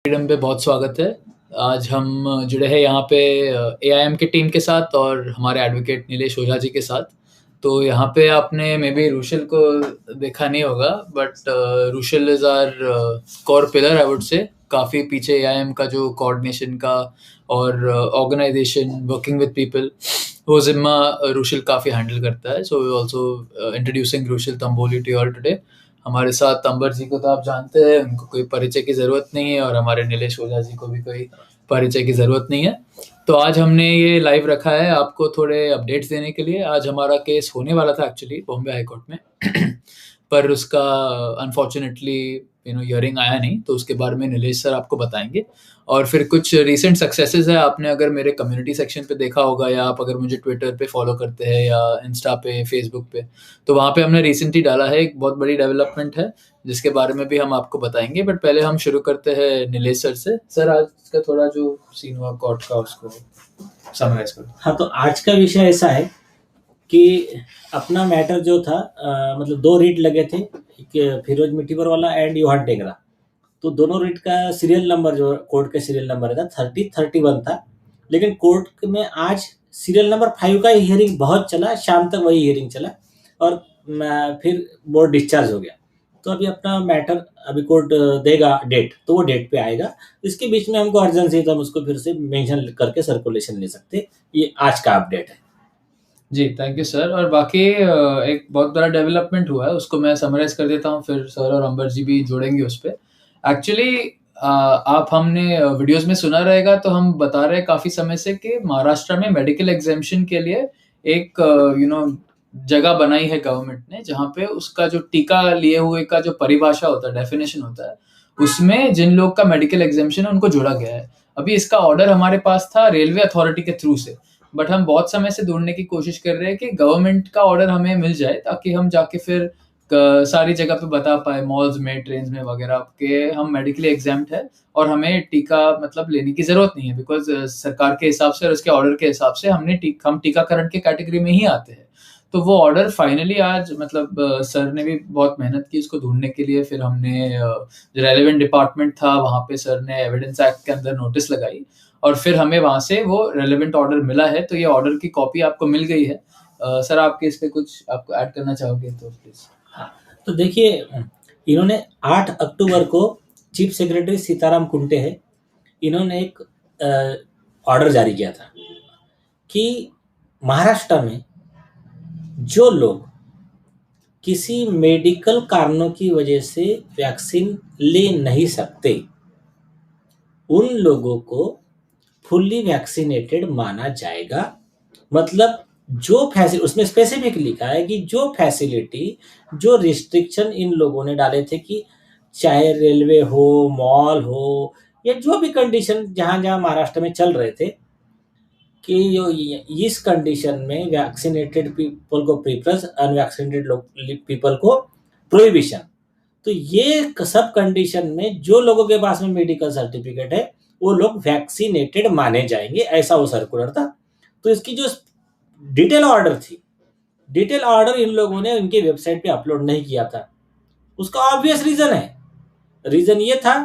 Freedom पे बहुत स्वागत है। आज हम जुड़े हैं यहाँ पे एआईएम की टीम के साथ और हमारे एडवोकेट नीलेश ओझा जी के साथ। तो यहाँ पे आपने मे बी रुशल को देखा नहीं होगा, but Rushal is our core pillar I would say. काफ़ी पीछे एआईएम का जो कोऑर्डिनेशन का और ऑर्गेनाइजेशन वर्किंग विद पीपल वो ज़िम्मा रुशल काफ़ी हैंडल करता है। So we also introducing Rushal Tamboli to all today. हमारे साथ अंबर जी को तो आप जानते हैं, उनको कोई परिचय की ज़रूरत नहीं है, और हमारे नीलेश ओझा जी को भी कोई परिचय की ज़रूरत नहीं है। तो आज हमने ये लाइव रखा है आपको थोड़े अपडेट्स देने के लिए। आज हमारा केस होने वाला था एक्चुअली बॉम्बे हाई कोर्ट में पर उसका अनफॉर्चुनेटली हियरिंग आया नहीं, तो उसके बारे में नीलेश सर आपको बताएंगे। और फिर कुछ रीसेंट सक्सेसेस है, आपने अगर मेरे कम्युनिटी सेक्शन पे देखा होगा, या आप अगर मुझे ट्विटर पे फॉलो करते हैं या इंस्टा पे, फेसबुक पे, तो वहाँ पे हमने रिसेंटली डाला है एक बहुत बड़ी डेवलपमेंट है जिसके बारे में भी हम आपको बताएंगे। बट पहले हम शुरू करते हैं नीलेश सर से। सर, आज का थोड़ा जो सीन हुआ कोर्ट का उसको समराइज करो। हाँ, तो आज का विषय ऐसा है कि अपना मैटर जो था मतलब दो रीट लगे थे, एक फिरोज मिट्टीवर वाला एंड योहान टेंगरा। तो दोनों रीट का सीरियल नंबर जो कोर्ट का सीरियल नंबर था 3031 था, लेकिन कोर्ट में आज सीरियल नंबर 5 का हियरिंग बहुत चला, शाम तक वही हियरिंग चला और फिर बोर्ड डिस्चार्ज हो गया। तो अभी अपना मैटर अभी कोर्ट देगा डेट, तो वो डेट पे आएगा। इसके बीच में हमको अर्जेंसी है तो हम उसको फिर से मेंशन करके सर्कुलेशन ले सकते। ये आज का अपडेट है जी। Thank you sir. और बाकी एक बहुत बड़ा डेवलपमेंट हुआ है, उसको मैं समराइज कर देता हूँ, फिर सर और अंबर जी भी जोड़ेंगे उस पर। एक्चुअली आप हमने वीडियोस में सुना रहेगा, तो हम बता रहे हैं काफ़ी समय से कि महाराष्ट्र में मेडिकल एग्जेम्पशन के लिए एक जगह बनाई है गवर्नमेंट ने, जहाँ पे उसका जो टीका लिए हुए का जो परिभाषा होता है, डेफिनेशन होता है, उसमें जिन लोग का मेडिकल एग्जेम्पशन है उनको जोड़ा गया है। अभी इसका ऑर्डर हमारे पास था रेलवे अथॉरिटी के थ्रू से, बट हम बहुत समय से ढूंढने की कोशिश कर रहे हैं कि गवर्नमेंट का ऑर्डर हमें मिल जाए, ताकि हम जाके फिर सारी जगह पे बता पाए, मॉल्स में, ट्रेन में वगैरह, के हम मेडिकली एग्जाम्प्ट है और हमें टीका मतलब लेने की जरूरत नहीं है, बिकॉज सरकार के हिसाब से और उसके ऑर्डर के हिसाब से हम टीकाकरण के कैटेगरी में ही आते हैं। तो वो ऑर्डर फाइनली आज मतलब सर ने भी बहुत मेहनत की इसको ढूंढने के लिए। फिर हमने जो रेलेवेंट डिपार्टमेंट था वहाँ पे सर ने एविडेंस एक्ट के अंदर नोटिस लगाई, और फिर हमें वहाँ से वो रेलेवेंट ऑर्डर मिला है। तो ये ऑर्डर की कॉपी आपको मिल गई है। सर, आपके इस पे कुछ आपको ऐड करना चाहोगे तो प्लीज। हाँ, तो देखिए, इन्होंने 8 अक्टूबर को चीफ सेक्रेटरी सीताराम कुंटे है, इन्होंने एक ऑर्डर जारी किया था कि महाराष्ट्र में जो लोग किसी मेडिकल कारणों की वजह से वैक्सीन ले नहीं सकते, उन लोगों को फुल्ली वैक्सीनेटेड माना जाएगा। मतलब जो फैसिलिटी, उसमें स्पेसिफिक लिखा है कि जो फैसिलिटी, जो रिस्ट्रिक्शन इन लोगों ने डाले थे कि चाहे रेलवे हो, मॉल हो, या जो भी कंडीशन जहां जहां महाराष्ट्र में चल रहे थे कि इस कंडीशन में वैक्सीनेटेड पीपल को प्रीफरेंस, अनवैक्सीनेटेड पीपल को प्रोहिबिशन। तो ये सब कंडीशन में जो लोगों के पास में मेडिकल सर्टिफिकेट है वो लोग वैक्सीनेटेड माने जाएंगे, ऐसा वो सर्कुलर था। तो इसकी जो डिटेल ऑर्डर थी, डिटेल ऑर्डर इन लोगों ने इनके वेबसाइट पे अपलोड नहीं किया था। उसका ऑब्वियस रीजन है, रीजन ये था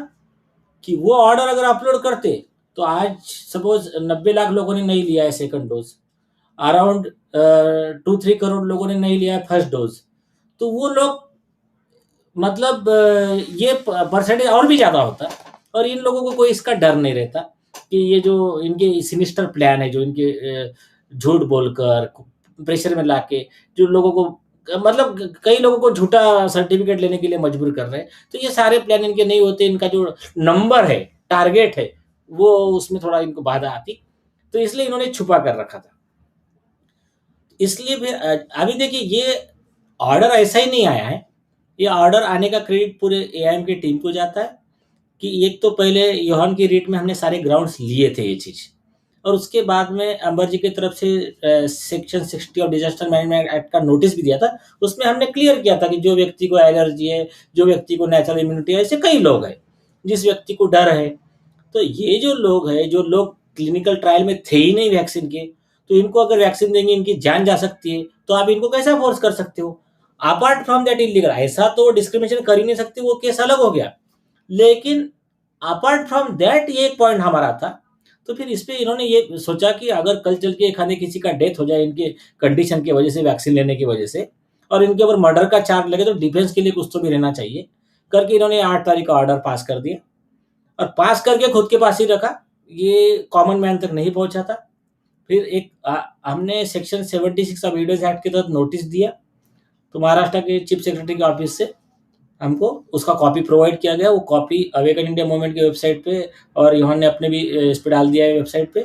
कि वो ऑर्डर अगर अपलोड करते तो आज सपोज 90 लाख लोगों ने नहीं लिया है सेकंड डोज, अराउंड 2-3 करोड़ लोगों ने नहीं लिया है फर्स्ट डोज, तो वो लोग मतलब ये परसेंटेज और भी ज्यादा होता। और इन लोगों को कोई इसका डर नहीं रहता कि ये जो इनके सिनिस्टर प्लान है, जो इनके झूठ बोलकर प्रेशर में लाके जो लोगों को मतलब कई लोगों को झूठा सर्टिफिकेट लेने के लिए मजबूर कर रहे हैं, तो ये सारे प्लान इनके नहीं होते। इनका जो नंबर है, टारगेट है, वो उसमें थोड़ा इनको बाधा आती, तो इसलिए इन्होंने छुपा कर रखा था। इसलिए फिर अभी देखिए, ये ऑर्डर ऐसा ही नहीं आया है। ये ऑर्डर आने का क्रेडिट पूरे एआईएम की टीम को जाता है कि एक तो पहले योहान की रीट में हमने सारे ग्राउंड्स लिए थे ये चीज, और उसके बाद में अंबर जी की तरफ से section 60 of disaster management act का नोटिस भी दिया था। उसमें हमने क्लियर किया था कि जो व्यक्ति को एलर्जी है, जो व्यक्ति को नेचुरल इम्यूनिटी है, ऐसे कई लोग हैं, जिस व्यक्ति को डर है, तो ये जो लोग हैं, जो लोग क्लिनिकल ट्रायल में थे ही नहीं वैक्सीन के, तो इनको अगर वैक्सीन देंगे इनकी जान जा सकती है, तो आप इनको कैसा फोर्स कर सकते हो? अपार्ट फ्रॉम दैट इलीगल, ऐसा तो डिस्क्रिमिनेशन कर ही नहीं सकते, वो केस अलग हो गया। लेकिन अपार्ट फ्रॉम दैट ये एक पॉइंट हमारा था। तो फिर इस पे इन्होंने ये सोचा कि अगर कल चल के खाने किसी का डेथ हो जाए इनके कंडीशन की वजह से, वैक्सीन लेने की वजह से, और इनके ऊपर मर्डर का चार्ज लगे, तो डिफेंस के लिए कुछ तो भी रहना चाहिए करके इन्होंने 8 तारीख का ऑर्डर पास कर दिया, और पास करके खुद के पास ही रखा, ये कॉमन मैन तक नहीं पहुंचा था। फिर हमने सेक्शन 76 ऑफ वीडियोज एक्ट के तहत नोटिस दिया, तो महाराष्ट्र के चीफ सेक्रेटरी के ऑफिस से हमको उसका कॉपी प्रोवाइड किया गया। वो कॉपी अवेकन इंडिया मूवमेंट की वेबसाइट पे, और इन्होंने अपने भी इस पे डाल दिया है वेबसाइट पे,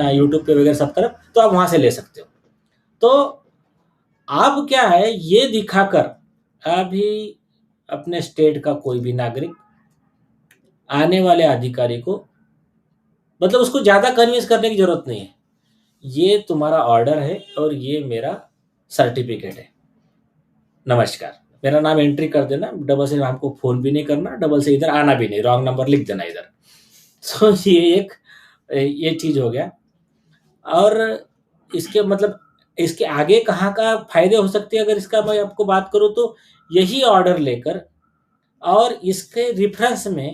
यूट्यूब पे वगैरह सब तरफ, तो आप वहां से ले सकते हो। तो अब क्या है, ये दिखाकर अभी अपने स्टेट का कोई भी नागरिक आने वाले अधिकारी को, मतलब उसको ज्यादा कन्विंस करने की जरूरत नहीं है, ये तुम्हारा ऑर्डर है और ये मेरा सर्टिफिकेट है, नमस्कार, मेरा नाम एंट्री कर देना, डबल से हमको फोन भी नहीं करना, डबल से इधर आना भी नहीं, रॉन्ग नंबर लिख देना इधर। तो ये चीज हो गया। और इसके मतलब इसके आगे कहाँ का फायदे हो सकते हैं, अगर इसका मैं आपको बात करूं तो यही ऑर्डर लेकर, और इसके रेफरेंस में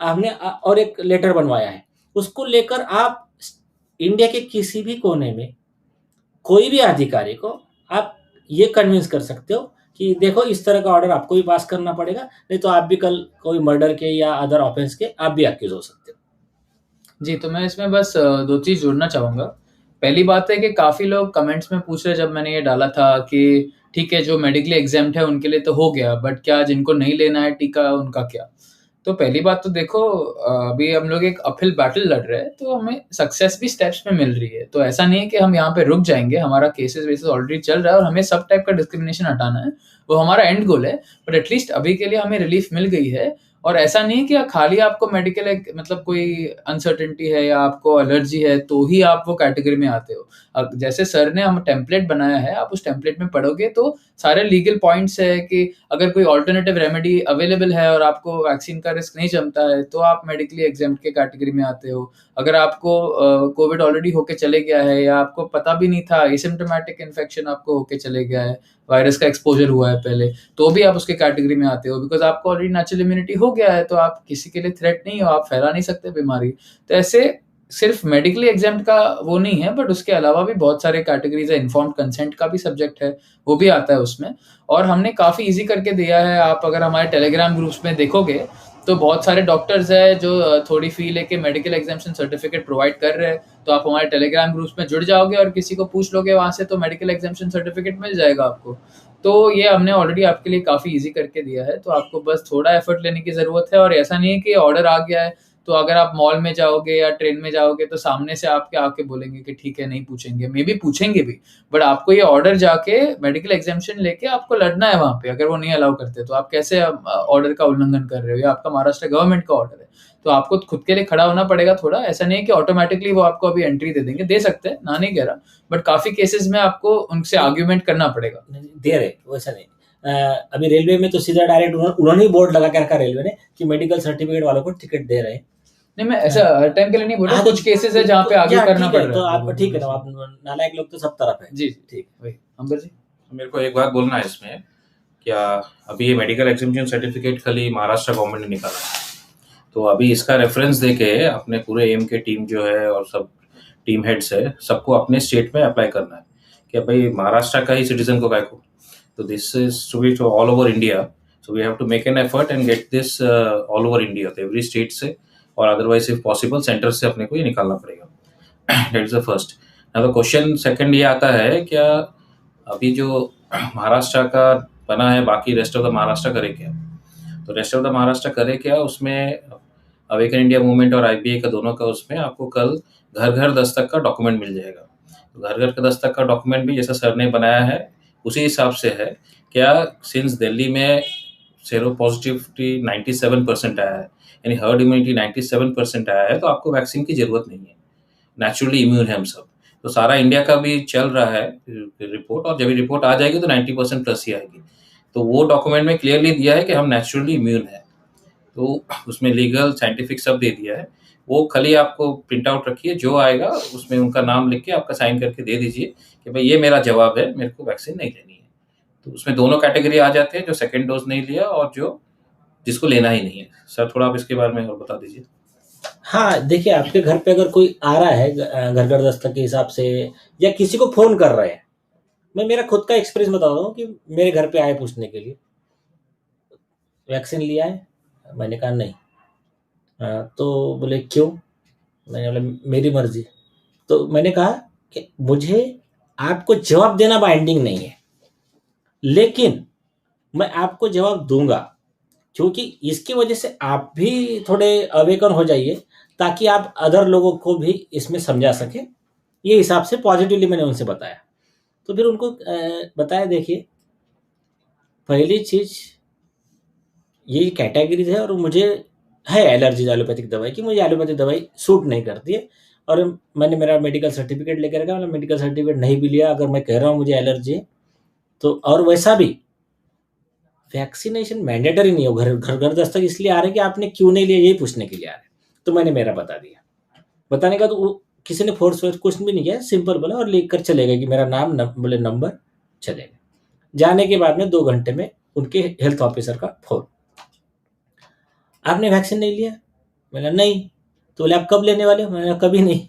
हमने और एक लेटर बनवाया है, उसको लेकर आप इंडिया के किसी भी कोने में कोई भी अधिकारी को आप ये कन्विंस कर सकते हो कि देखो इस तरह का ऑर्डर आपको भी पास करना पड़ेगा, नहीं तो आप भी कल कोई मर्डर के या अदर ऑफेंस के आप भी अक्यूज हो सकते हो। जी, तो मैं इसमें बस 2 चीज़ जोड़ना चाहूँगा। पहली बात है कि काफ़ी लोग कमेंट्स में पूछ रहे जब मैंने ये डाला था कि ठीक है, जो मेडिकली एग्ज़ेम्प्ट है उनके लिए तो हो गया, बट क्या जिनको नहीं लेना है टीका उनका क्या? तो पहली बात तो देखो, अभी हम लोग एक अपहिल बैटल लड़ रहे हैं, तो हमें सक्सेस भी स्टेप्स में मिल रही है। तो ऐसा नहीं है कि हम यहाँ पे रुक जाएँगे, हमारा केसेस वेसेस ऑलरेडी चल रहा है और हमें सब टाइप का डिस्क्रिमिनेशन हटाना है, वो हमारा एंड गोल है। बट एटलीस्ट अभी के लिए हमें रिलीफ मिल गई है। और ऐसा नहीं है कि खाली आपको मेडिकल मतलब कोई अनसर्टेनिटी है या आपको एलर्जी है तो ही आप वो कैटेगरी में आते हो। अब जैसे सर ने हम टेम्पलेट बनाया है, आप उस टेम्पलेट में पढ़ोगे तो सारे लीगल पॉइंट्स है कि अगर कोई ऑल्टरनेटिव रेमेडी अवेलेबल है और आपको वैक्सीन का रिस्क नहीं जमता है तो आप मेडिकली एग्जेम्प्ट के कैटेगरी में आते हो। अगर आपको कोविड ऑलरेडी होके चले गया है या आपको पता भी नहीं था, एसिम्प्टोमेटिक इन्फेक्शन आपको होके चले गया है, वायरस का एक्सपोजर हुआ है पहले, तो भी आप उसके कैटेगरी में आते हो, बिकॉज आपको ऑलरेडी नेचुरल इम्यूनिटी हो गया है, तो आप किसी के लिए थ्रेट नहीं हो, आप फैला नहीं सकते बीमारी। तो ऐसे सिर्फ मेडिकली एग्जाम्प्ट का वो नहीं है, बट उसके अलावा भी बहुत सारे कैटेगरीज है। इन्फॉर्म्ड कंसेंट का भी सब्जेक्ट है, वो भी आता है उसमें, और हमने काफ़ी इजी करके दिया है। आप अगर हमारे टेलीग्राम ग्रुप्स में देखोगे तो बहुत सारे डॉक्टर्स हैं जो थोड़ी फी लेके मेडिकल एग्जामेशन सर्टिफिकेट प्रोवाइड कर रहे हैं। तो आप हमारे टेलीग्राम ग्रुप्स में जुड़ जाओगे और किसी को पूछ लोगे वहाँ से, तो मेडिकल एग्जामेशन सर्टिफिकेट मिल जाएगा आपको। तो ये हमने ऑलरेडी आपके लिए काफ़ी इजी करके दिया है, तो आपको बस थोड़ा एफर्ट लेने की ज़रूरत है। और ऐसा नहीं है कि ऑर्डर आ गया है तो अगर आप मॉल में जाओगे या ट्रेन में जाओगे तो सामने से आपके आके बोलेंगे कि ठीक है, नहीं पूछेंगे, मे बी पूछेंगे भी, बट आपको ये ऑर्डर जाके मेडिकल एग्जामेशन लेके आपको लड़ना है वहाँ पे। अगर वो नहीं अलाउ करते तो आप कैसे ऑर्डर का उल्लंघन कर रहे हो, या आपका महाराष्ट्र गवर्नमेंट का ऑर्डर है, तो आपको खुद के लिए खड़ा होना पड़ेगा थोड़ा। ऐसा नहीं है कि ऑटोमेटिकली वो आपको अभी एंट्री दे देंगे, दे सकते हैं, ना नहीं कह रहा, बट काफी केसेस में आपको उनसे आर्ग्यूमेंट करना पड़ेगा। दे रहे वैसा नहीं। अभी रेलवे में तो सीधा डायरेक्ट उन्होंने ही बोर्ड लगा के रखा रेलवे ने कि मेडिकल सर्टिफिकेट वालों को टिकट दे रहे हैं। नहीं, मैं ऐसा हर टाइम के लिए नहीं बोल रहा, कुछ केसेस है जहाँ पे आगे करना पड़ रहा है। तो आप ठीक है ना, आप नालायक लोग तो सब तरफ है। जी ठीक, वही अंबर जी। मेरे को एक बात बोलना है इसमें, क्या अभी ये मेडिकल एग्जामिनेशन सर्टिफिकेट खाली महाराष्ट्र गवर्नमेंट ने निकाला है, तो अभी इसका रेफरेंस देके अपने पूरे एम के टीम जो है और सब टीम हेड्स है, सबको अपने स्टेट में अप्लाई करना है कि भाई महाराष्ट्र का ही सिटीजन को काय को, तो this is to be all over India, so we have to make an effort and get this all over India, तो एवरी स्टेट से, और अदरवाइज इफ पॉसिबल सेंटर से अपने को ये निकालना पड़ेगा। That is the first. Now the question second ये आता है, क्या अभी जो महाराष्ट्र का बना है, बाकी रेस्ट ऑफ द महाराष्ट्र करे क्या? तो रेस्ट ऑफ द महाराष्ट्र करे क्या, उसमें अवेकन इंडिया मूवमेंट और आईबीए का दोनों का, उसमें आपको कल घर घर दस्तक का डॉक्यूमेंट मिल जाएगा। तो घर घर का दस्तक का डॉक्यूमेंट भी जैसा सर ने बनाया है उसी हिसाब से है। क्या सिंस दिल्ली में सेरो पॉजिटिविटी 97% आया है, यानी हर्ड इम्यूनिटी 97% आया है, तो आपको वैक्सीन की जरूरत नहीं है, नेचुरली इम्यून है हम सब। तो सारा इंडिया का भी चल रहा है रिपोर्ट, और जब भी रिपोर्ट आ जाएगी तो 90% प्लस ही आएगी। तो वो डॉक्यूमेंट में क्लियरली दिया है कि हम नेचुरली इम्यून है, तो उसमें लीगल साइंटिफिक सब दे दिया है। वो खाली आपको प्रिंट आउट रखिए, जो आएगा उसमें उनका नाम लिख के आपका साइन करके दे दीजिए कि भाई ये मेरा जवाब है, मेरे को वैक्सीन नहीं लेनी है। तो उसमें दोनों कैटेगरी आ जाते हैं, जो सेकेंड डोज नहीं लिया और जो जिसको लेना ही नहीं है। सर थोड़ा आप इसके बारे में और बता दीजिए। हाँ, देखिए आपके घर पे अगर कोई आ रहा है घर घर दस्तक के हिसाब से, या किसी को फ़ोन कर रहे हैं, मैं मेरा खुद का एक्सपीरियंस बता रहा हूँ कि मेरे घर पे आए पूछने के लिए, वैक्सीन लिया है? मैंने कहा नहीं। तो बोले क्यों? मैंने बोला मेरी मर्ज़ी। तो मैंने कहा कि मुझे आपको जवाब देना बाइंडिंग नहीं है, लेकिन मैं आपको जवाब दूँगा, क्योंकि इसकी वजह से आप भी थोड़े अवेकन हो जाइए, ताकि आप अदर लोगों को भी इसमें समझा सकें। ये हिसाब से पॉजिटिवली मैंने उनसे बताया। तो फिर उनको बताया, देखिए पहली चीज़ ये कैटेगरीज है, और मुझे है एलर्जी एलोपैथिक दवाई की, मुझे एलोपैथिक दवाई सूट नहीं करती है। और मैंने मेरा मेडिकल सर्टिफिकेट लेकर रखा, मतलब मेडिकल सर्टिफिकेट नहीं भी लिया, अगर मैं कह रहा हूँ मुझे एलर्जी है तो। और वैसा भी वैक्सीनेशन मैंडेटरी नहीं हो, घर घर घर दस्तक इसलिए आ रहे हैं कि आपने क्यों नहीं लिया, यही पूछने के लिए आ रहे हैं। तो मैंने मेरा बता दिया। बताने का तो वो किसी ने फोर्स कुछ भी नहीं किया, सिंपल बोला और लिख कर चले गए कि मेरा नाम बोले नंबर, चले गए। जाने के बाद में 2 घंटे में उनके हेल्थ ऑफिसर का फ़ोन, आपने वैक्सीन नहीं लिया? मैंने नहीं। तो बोले आप कब लेने वाले हो? मैंने कहा कभी नहीं।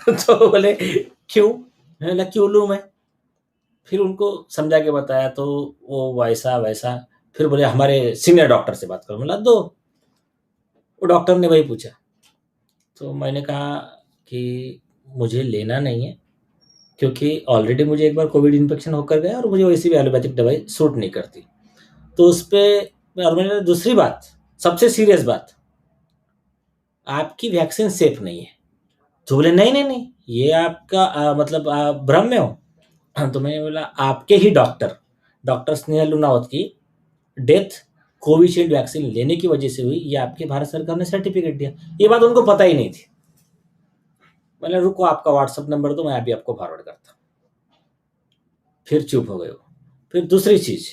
तो बोले क्यों? मैंने बोला क्यों लूँ मैं? फिर उनको समझा के बताया, तो वो वैसा वैसा। फिर बोले हमारे सीनियर डॉक्टर से बात करो। मैंने बोला दो। वो डॉक्टर ने वही पूछा। तो मैंने कहा कि मुझे लेना नहीं है, क्योंकि ऑलरेडी मुझे एक बार कोविड इन्फेक्शन होकर गया, और मुझे वैसी भी एलोपैथिक दवाई सूट नहीं करती। तो उस पे और मैंने दूसरी बात, सबसे सीरियस बात, आपकी वैक्सीन सेफ नहीं है। तो बोले नहीं नहीं नहीं, ये आपका मतलब भ्रम में हो। तो मैंने बोला आपके ही डॉक्टर डॉक्टर स्नेहल लुनावत की डेथ कोविशील्ड वैक्सीन लेने की वजह से हुई, ये आपके भारत सरकार ने सर्टिफिकेट दिया। ये बात उनको पता ही नहीं थी। मैंने रुको आपका व्हाट्सअप नंबर दो, मैं अभी आपको फॉरवर्ड करता हूँ। फिर चुप हो गए वो। फिर दूसरी चीज़,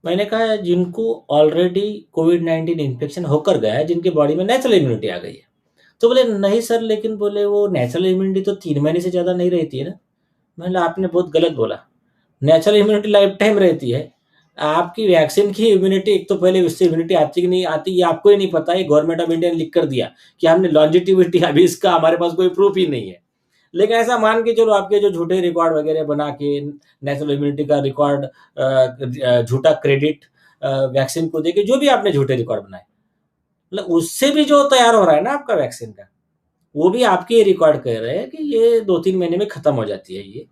मैंने कहा जिनको ऑलरेडी कोविड-19 इन्फेक्शन होकर गया है, जिनके बॉडी में नेचुरल इम्यूनिटी आ गई है। तो बोले नहीं सर, लेकिन बोले वो नेचुरल इम्यूनिटी तो 3 महीने से ज़्यादा नहीं रहती है ना। मैंने कहा आपने बहुत गलत बोला। नेचुरल इम्यूनिटी लाइफ टाइम रहती है। आपकी वैक्सीन की इम्यूनिटी, एक तो पहले उससे इम्यूनिटी आती कि नहीं आती, ये आपको ही नहीं पता है। गवर्नमेंट ऑफ इंडिया ने लिख कर दिया कि हमने लॉन्जिटिविटी, अभी इसका हमारे पास कोई प्रूफ ही नहीं है। लेकिन ऐसा मान के चलो, आपके जो झूठे रिकॉर्ड वगैरह बना के नेचुरल इम्यूनिटी का रिकॉर्ड, झूठा क्रेडिट वैक्सीन को देके, जो भी आपने झूठे रिकॉर्ड बनाए, मतलब उससे भी जो तैयार हो रहा है ना आपका वैक्सीन का, वो भी आपके रिकॉर्ड कह रहे हैं कि ये 2-3 महीने में खत्म हो जाती है ये।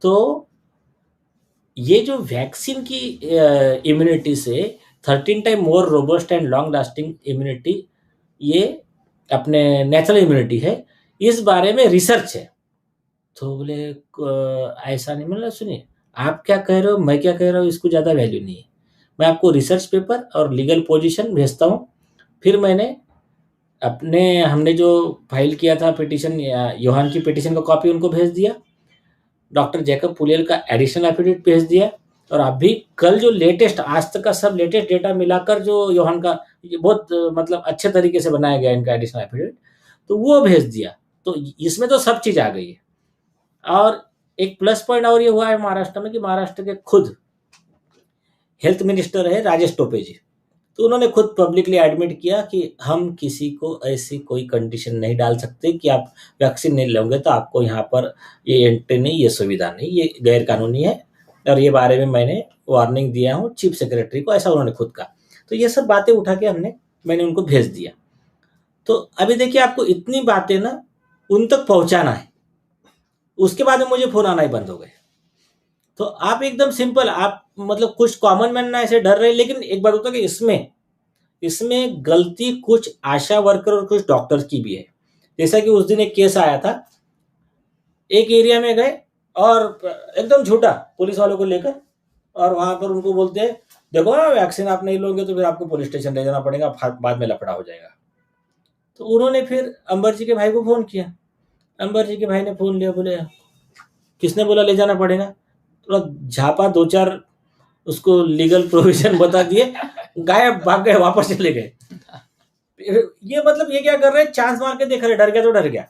तो ये जो वैक्सीन की इम्यूनिटी से 13 time more robust and long lasting immunity, ये अपने नेचुरल इम्यूनिटी है, इस बारे में रिसर्च है। तो बोले ऐसा नहीं। मतलब सुनिए, आप क्या कह रहे हो, मैं क्या कह रहा हूँ, इसको ज़्यादा वैल्यू नहीं है। मैं आपको रिसर्च पेपर और लीगल पोजीशन भेजता हूँ। फिर मैंने हमने जो फाइल किया था पिटीशन, योहान की पिटीशन का कॉपी उनको भेज दिया। डॉक्टर जैकब पुलियल का एडिशनल एफिडेविट भेज दिया। और अभी कल जो लेटेस्ट, आज तक का सब लेटेस्ट डेटा मिलाकर जो योहान का, ये बहुत मतलब अच्छे तरीके से बनाया गया इनका एडिशनल एफिडेविट, तो वो भेज दिया। तो इसमें तो सब चीज़ आ गई है। और एक प्लस पॉइंट और ये हुआ है महाराष्ट्र में कि महाराष्ट्र के खुद हेल्थ मिनिस्टर है राजेश टोपे जी, तो उन्होंने खुद पब्लिकली एडमिट किया कि हम किसी को ऐसी कोई कंडीशन नहीं डाल सकते कि आप वैक्सीन नहीं लोगे तो आपको यहाँ पर ये एंट्री नहीं, ये सुविधा नहीं, ये गैर कानूनी है। और ये बारे में मैंने वार्निंग दिया हूँ चीफ सेक्रेटरी को, ऐसा उन्होंने खुद कहा। तो ये सब बातें उठा के मैंने उनको भेज दिया। तो अभी देखिए, आपको इतनी बातें ना उन तक पहुँचाना है। उसके बाद में मुझे फ़ोन आना ही बंद हो गए। तो आप एकदम सिंपल, आप मतलब कुछ कॉमन मैन ना ऐसे डर रहे, लेकिन एक बात होता है कि इसमें गलती कुछ आशा वर्कर और कुछ डॉक्टर्स की भी है। जैसा कि उस दिन एक केस आया था, एक एरिया में गए और एकदम झूठा पुलिस वालों को लेकर, और वहां पर उनको बोलते हैं देखो ना, वैक्सीन आप नहीं लोगे तो फिर आपको पुलिस स्टेशन ले जाना पड़ेगा, बाद में लफड़ा हो जाएगा। तो उन्होंने फिर अंबर जी के भाई को फोन किया। अंबर जी के भाई ने फोन लिया, बोले किसने बोला ले जाना पड़ेगा? थोड़ा झापा, 2-4 उसको लीगल प्रोविजन बता दिए, गायब, भाग गए, वापस चले गए। ये मतलब ये क्या कर रहे हैं, चांस मार के देख रहे, डर गया तो डर गया।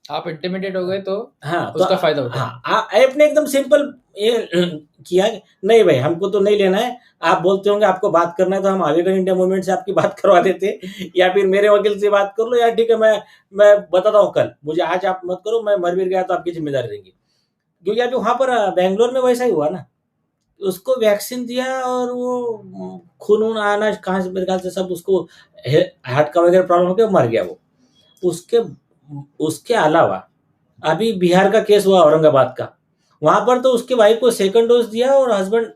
आप इंटिमिडेट हो गए तो हाँ, उसका फायदा उठा। हाँ, आपने एकदम सिंपल ये किया, नहीं भाई हमको तो नहीं लेना है, आप बोलते होंगे आपको बात करना है तो हम अवेगन इंडिया मूवमेंट से आपकी बात करवा देते, या फिर मेरे वकील से बात कर लो, या ठीक है मैं बताता हूँ कल, मुझे आज आप मत करो, मैं मर भी गया तो आपकी जिम्मेदारी रहेगी। क्योंकि अभी वहां पर बेंगलोर में वैसा ही हुआ ना, उसको वैक्सीन दिया और वो खून वून आना कहाँ से, मेरे ख्याल से सब उसको हार्ट का वगैरह प्रॉब्लम हो गया, मर गया वो। उसके उसके अलावा अभी बिहार का केस हुआ औरंगाबाद का, वहां पर तो उसके वाइफ को सेकंड डोज दिया और हस्बैंड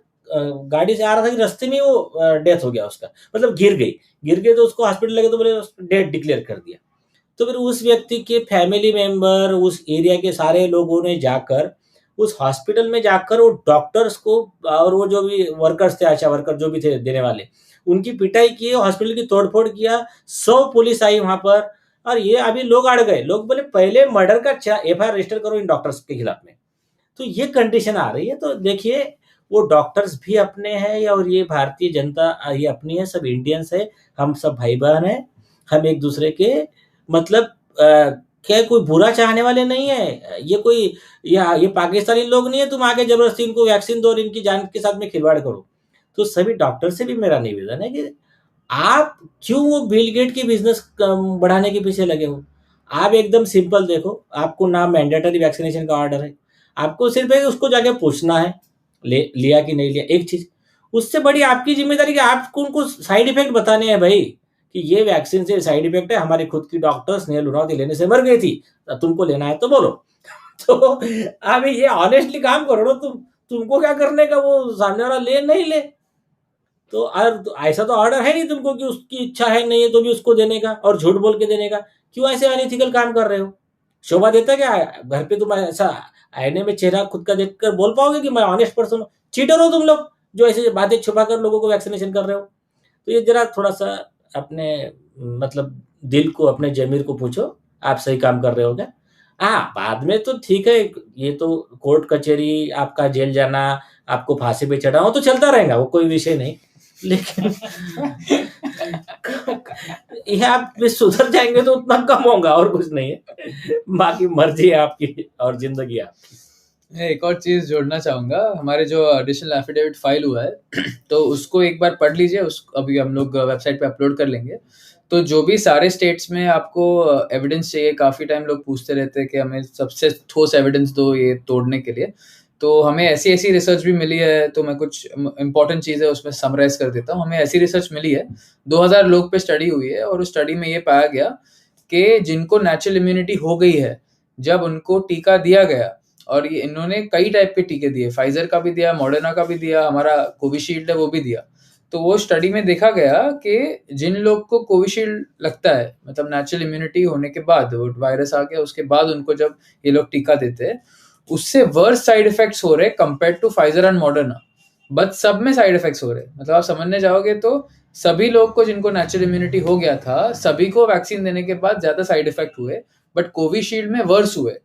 गाड़ी से आ रहा था कि रास्ते में वो डेथ हो गया उसका, मतलब गिर गई तो उसको हॉस्पिटल लगे तो बोले डेथ डिक्लेयर कर दिया। तो फिर उस व्यक्ति के फैमिली मेंबर, उस एरिया के सारे लोगों ने जाकर उस हॉस्पिटल में जाकर वो डॉक्टर्स को और वो जो भी वर्कर्स थे, आशा वर्कर जो भी थे देने वाले, उनकी पिटाई की, हॉस्पिटल की तोड़फोड़ किया, 100 पुलिस आई वहां पर। और ये अभी लोग अड़ गए, लोग बोले पहले मर्डर का एफआईआर रजिस्टर करो इन डॉक्टर्स के खिलाफ में। तो ये कंडीशन आ रही है, तो देखिए वो डॉक्टर्स भी अपने हैं और ये भारतीय जनता ये अपनी है, सब इंडियंस है, हम सब भाई बहन है, हम एक दूसरे के मतलब क्या कोई बुरा चाहने वाले नहीं है, ये कोई ये पाकिस्तानी लोग नहीं है तुम आके जबरदस्ती इनको वैक्सीन दो और इनकी जान के साथ में खिलवाड़ करो। तो सभी डॉक्टर से भी मेरा निवेदन है कि आप क्यों वो बिल गेट की बिजनेस बढ़ाने के पीछे लगे हो। आप एकदम सिंपल देखो, आपको ना मैंडेटरी वैक्सीनेशन का ऑर्डर है, आपको सिर्फ है उसको जाके पूछना है लिया कि नहीं लिया, एक चीज। उससे बड़ी आपकी जिम्मेदारी कि आपको उनको साइड इफेक्ट बताने हैं भाई, कि ये वैक्सीन से साइड इफेक्ट है, हमारी खुद की डॉक्टर स्नेहल उरावती लेने से मर गई थी, तुमको लेना है तो बोलो। तो अभी ये ऑनेस्टली काम करो ना, तुमको क्या करने का, वो सामने वाला ले नहीं ले। तो ऐसा तो ऑर्डर है नहीं तुमको कि उसकी इच्छा है नहीं है तो भी उसको देने का और झूठ बोल के देने का, क्यों ऐसे अनइथिकल काम कर रहे हो। शोभा देता क्या घर पे, तुम ऐसा आईने में चेहरा खुद का देखकर बोल पाओगे कि मैं ऑनेस्ट पर्सन हूँ। चीटर हो तुम लोग जो ऐसे बातें छुपा कर लोगों को वैक्सीनेशन कर रहे हो। तो ये जरा थोड़ा सा अपने मतलब दिल को, अपने जमीर को पूछो, आप सही काम कर रहे हो क्या। हाँ बाद में तो ठीक है, ये तो कोर्ट कचहरी, आपका जेल जाना, आपको फांसी पे चढ़ाना हो तो चलता रहेगा, वो कोई विषय नहीं, लेकिन ये आप सुधर जाएंगे तो उतना कम होगा और कुछ नहीं है, बाकी मर्जी है आपकी और जिंदगी आपकी। एक और चीज जोड़ना चाहूंगा, हमारे जो एडिशनल एफिडेविट फाइल हुआ है तो उसको एक बार पढ़ लीजिए, अभी हम लोग वेबसाइट पे अपलोड कर लेंगे। तो जो भी सारे स्टेट्स में आपको एविडेंस चाहिए, काफी टाइम लोग पूछते रहते हैं कि हमें सबसे ठोस एविडेंस दो ये तोड़ने के लिए, तो हमें ऐसी ऐसी रिसर्च भी मिली है। तो मैं कुछ इंपॉर्टेंट चीजें उसमें समराइज कर देता हूँ। हमें ऐसी रिसर्च मिली है, 2000 लोग पे स्टडी हुई है, और उस स्टडी में ये पाया गया कि जिनको नेचुरल इम्यूनिटी हो गई है, जब उनको टीका दिया गया, और ये इन्होंने कई टाइप के टीके दिए, फाइजर का भी दिया, मॉडर्ना का भी दिया, हमारा कोविशील्ड है वो भी दिया। तो वो स्टडी में देखा गया कि जिन लोग को कोविशील्ड लगता है, मतलब नेचुरल इम्यूनिटी होने के बाद, वायरस आ गया उसके बाद उनको जब ये लोग टीका देते हैं, उससे वर्स साइड इफेक्ट्स हो रहे compare to Pfizer and Moderna. But सब में साइड इफेक्ट्स हो रहे, मतलब आप समझने जाओगे तो सभी लोग को जिनको नेचुरल इम्यूनिटी हो गया था, सभी को वैक्सीन देने के बाद ज्यादा साइड इफेक्ट हुए, बट कोविशील्ड में वर्स हुए।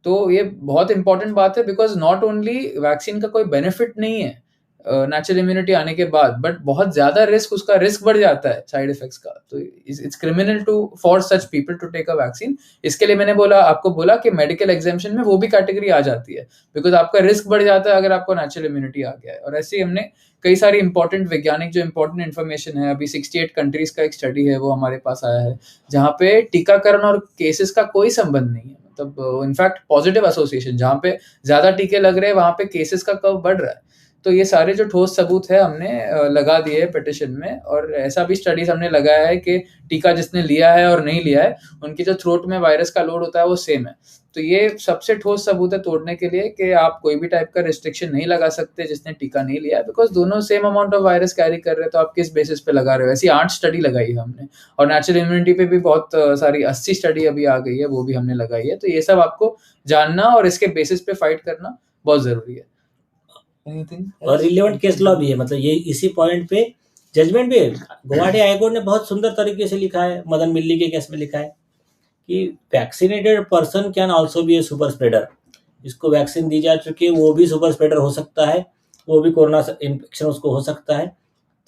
तो ये बहुत इंपॉर्टेंट बात है, बिकॉज नॉट ओनली वैक्सीन का कोई बेनिफिट नहीं है नेचुरल इम्यूनिटी आने के बाद, बट बहुत ज्यादा उसका रिस्क बढ़ जाता है साइड इफेक्ट्स का। तो it's criminal to for such people to take a vaccine. इसके लिए मैंने आपको बोला कि मेडिकल एग्जामिशन में वो भी कैटेगरी आ जाती है, बिकॉज आपका रिस्क बढ़ जाता है अगर आपको नेचुरल इम्यूनिटी आ गया है। और ऐसे ही हमने कई सारी इंपॉर्टेंट वैज्ञानिक जो इंपॉर्टेंट इन्फॉर्मेशन है, अभी 68 कंट्रीज का एक स्टडी है वो हमारे पास आया है, जहाँ पे टीकाकरण और केसेस का कोई संबंध नहीं है, मतलब इनफैक्ट पॉजिटिव एसोसिएशन, जहाँ पे ज्यादा टीके लग रहे हैं वहां पे केसेस का कर्व बढ़ रहा है। तो ये सारे जो ठोस सबूत है हमने लगा दिए है पिटिशन में, और ऐसा भी स्टडीज हमने लगाया है कि टीका जिसने लिया है और नहीं लिया है, उनकी जो थ्रोट में वायरस का लोड होता है वो सेम है। तो ये सबसे ठोस सबूत है तोड़ने के लिए कि आप कोई भी टाइप का रिस्ट्रिक्शन नहीं लगा सकते जिसने टीका नहीं लिया है, बिकॉज दोनों same amount of virus carry कर रहे हैं, तो आप किस बेसिस पे लगा रहे हो। ऐसी 8 स्टडी लगाई है हमने, और नेचुरल इम्यूनिटी पे भी बहुत सारी 80 स्टडी अभी आ गई है, वो भी हमने लगाई है। तो ये सब आपको जानना और इसके बेसिस पे फाइट करना बहुत जरूरी है। और रिलेवेंट केस लॉ भी है, मतलब ये इसी पॉइंट पे जजमेंट भी है। गुवाहाटी हाईकोर्ट ने बहुत सुंदर तरीके से लिखा है, मदन मिल्ली के केस में लिखा है कि vaccinated person can also be A super spreader. इसको वैक्सीन दी जा चुकी है, वो भी सुपर स्प्रेडर हो सकता है, वो भी कोरोना इन्फेक्शन उसको हो सकता है।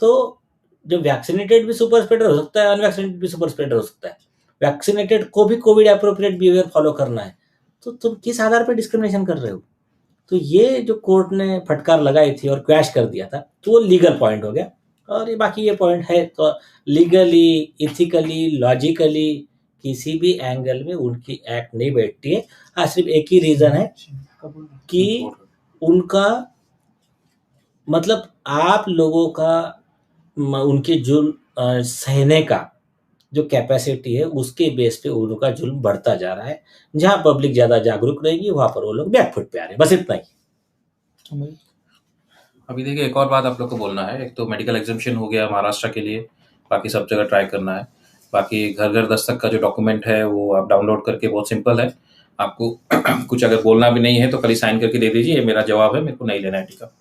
तो जब वैक्सीनेटेड भी सुपर स्प्रेडर हो सकता है, अनवैक्सीनेटेड भी सुपर स्प्रेडर हो सकता है, वैक्सीनेटेड को भी कोविड एप्रोप्रिएट बिहेवियर फॉलो करना है, तो तुम किस आधार पर डिस्क्रिमिनेशन कर रहे हो। तो ये जो कोर्ट ने फटकार लगाई थी और क्रैश कर दिया था, तो वो लीगल पॉइंट हो गया। और ये बाकी ये पॉइंट है तो लीगली, इथिकली, लॉजिकली किसी भी एंगल में उनकी एक्ट नहीं बैठती है। हाँ, सिर्फ एक ही रीजन है कि उनका मतलब आप लोगों का उनके जुल्म सहने का जो कैपेसिटी है उसके बेस पे उनका जुल्म बढ़ता जा रहा है। जहां पब्लिक ज्यादा जागरूक रहेगी वहां पर वो लोग बैकफुट पे आ रहे हैं। बस इतना ही। अभी देखिए, एक और बात आप लोग को बोलना है। एक तो मेडिकल एग्जामिशन हो गया महाराष्ट्र के लिए, बाकी सब जगह ट्राई करना है। बाकी घर घर दस्तक का जो डॉक्यूमेंट है वो आप डाउनलोड करके, बहुत सिंपल है आपको कुछ अगर बोलना भी नहीं है तो खाली साइन करके दे दीजिए, ये मेरा जवाब है, मेरे को नहीं लेना है टीका।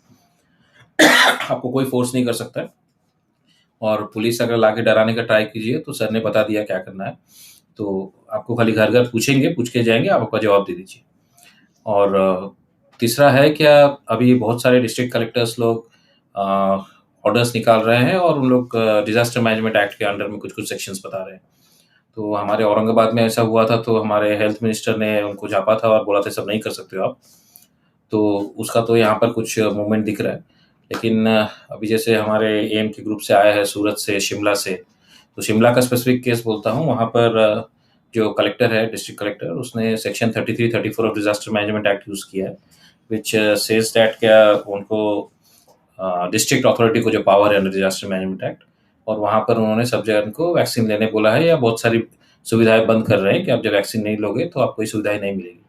आपको कोई फोर्स नहीं कर सकता है। और पुलिस अगर लाके डराने का ट्राई कीजिए तो सर ने बता दिया क्या करना है, तो आपको खाली घर घर पूछेंगे, पूछ के जाएंगे, आप आपका जवाब दे दीजिए। और तीसरा है क्या, अभी बहुत सारे डिस्ट्रिक्ट कलेक्टर्स लोग ऑर्डर्स निकाल रहे हैं और उन लोग डिजास्टर मैनेजमेंट एक्ट के अंडर में कुछ कुछ सेक्शंस बता रहे हैं। तो हमारे औरंगाबाद में ऐसा हुआ था, तो हमारे हेल्थ मिनिस्टर ने उनको झापा था और बोला था सब नहीं कर सकते हो आप। तो उसका तो यहाँ पर कुछ मूवमेंट दिख रहा है। लेकिन अभी जैसे हमारे एम के ग्रुप से आया है सूरत से, शिमला से, तो शिमला का स्पेसिफिक केस बोलता हूँ। वहाँ पर जो कलेक्टर है, डिस्ट्रिक्ट कलेक्टर, उसने section 33-34 of disaster management act use किया है, विच सेज दैट क्या उनको डिस्ट्रिक्ट अथॉरिटी को जो पावर है अंडर डिजास्टर मैनेजमेंट एक्ट, और वहाँ पर उन्होंने सब जगह को वैक्सीन लेने बोला है, या बहुत सारी सुविधाएं बंद कर रहे हैं कि आप जब वैक्सीन नहीं लोगे तो आपको ये सुविधाएं नहीं मिलेगी।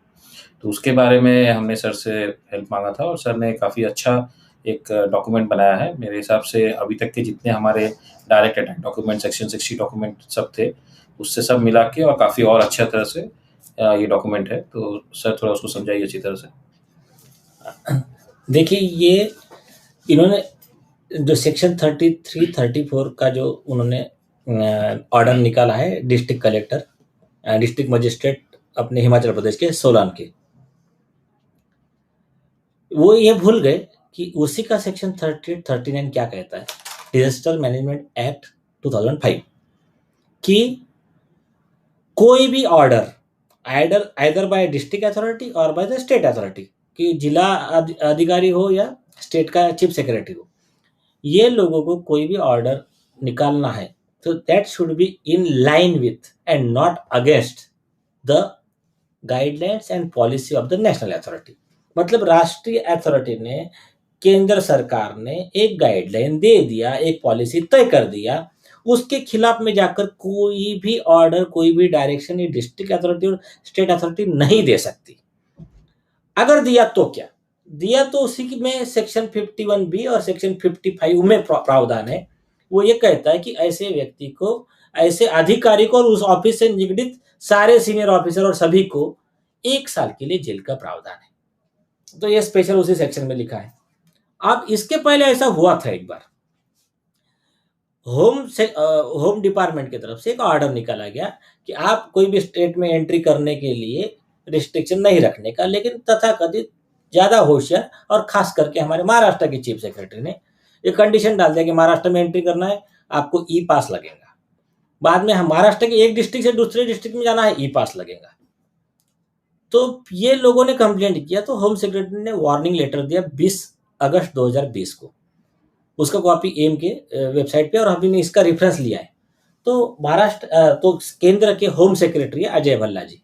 तो उसके बारे में हमने सर से हेल्प मांगा था और सर ने काफ़ी अच्छा एक डॉक्यूमेंट बनाया है। मेरे हिसाब से अभी तक के जितने हमारे direct attack document, section 60 document सब थे, उससे सब मिला के और काफ़ी और अच्छा तरह से ये डॉक्यूमेंट है। तो सर थोड़ा उसको समझाइए अच्छी तरह से। देखिए, ये इन्होंने जो सेक्शन 33-34 का जो उन्होंने ऑर्डर निकाला है, डिस्ट्रिक्ट कलेक्टर, डिस्ट्रिक्ट मजिस्ट्रेट अपने हिमाचल प्रदेश के सोलान के, वो ये भूल गए कि उसी का सेक्शन 38-39 क्या कहता है, डिजास्टर मैनेजमेंट एक्ट 2005, कि कोई भी order either bye district authority और बाय द स्टेट अथॉरिटी, कि जिला अधिकारी हो या स्टेट का चीफ सेक्रेटरी हो, ये लोगों को कोई भी ऑर्डर निकालना है तो that should be in line with and not against the guidelines and policy of the national authority. मतलब राष्ट्रीय अथॉरिटी ने, केंद्र सरकार ने एक गाइडलाइन दे दिया, एक पॉलिसी तय कर दिया, उसके खिलाफ में जाकर कोई भी ऑर्डर, कोई भी डायरेक्शन ये डिस्ट्रिक्ट अथॉरिटी और स्टेट अथॉरिटी नहीं दे सकती। अगर दिया तो क्या दिया, तो उसी में सेक्शन 51B और सेक्शन 55 में प्रावधान है। वो ये कहता है कि ऐसे व्यक्ति को, ऐसे अधिकारी को और उस ऑफिस से निगडित सारे सीनियर ऑफिसर और सभी को 1 साल के लिए जेल का प्रावधान है। तो ये स्पेशल उसी सेक्शन में लिखा है। अब इसके पहले ऐसा हुआ था, एक बार होम डिपार्टमेंट की तरफ से एक ऑर्डर निकाला गया कि आप कोई भी स्टेट में एंट्री करने के लिए रिस्ट्रिक्शन नहीं रखने का, लेकिन तथाकथित ज्यादा होशियार और खास करके हमारे महाराष्ट्र के चीफ सेक्रेटरी ने एक कंडीशन डाल दिया कि महाराष्ट्र में एंट्री करना है आपको ई पास लगेगा। बाद में महाराष्ट्र के एक डिस्ट्रिक्ट से दूसरे डिस्ट्रिक्ट में जाना है, ई पास लगेगा। तो ये लोगों ने कंप्लेंट किया, तो होम सेक्रेटरी ने वार्निंग लेटर दिया 20 अगस्त 2020 को। उसका कॉपी एम के वेबसाइट पे और हमने इसका रेफरेंस लिया है। तो महाराष्ट्र तो केंद्र के होम सेक्रेटरी अजय भल्ला जी,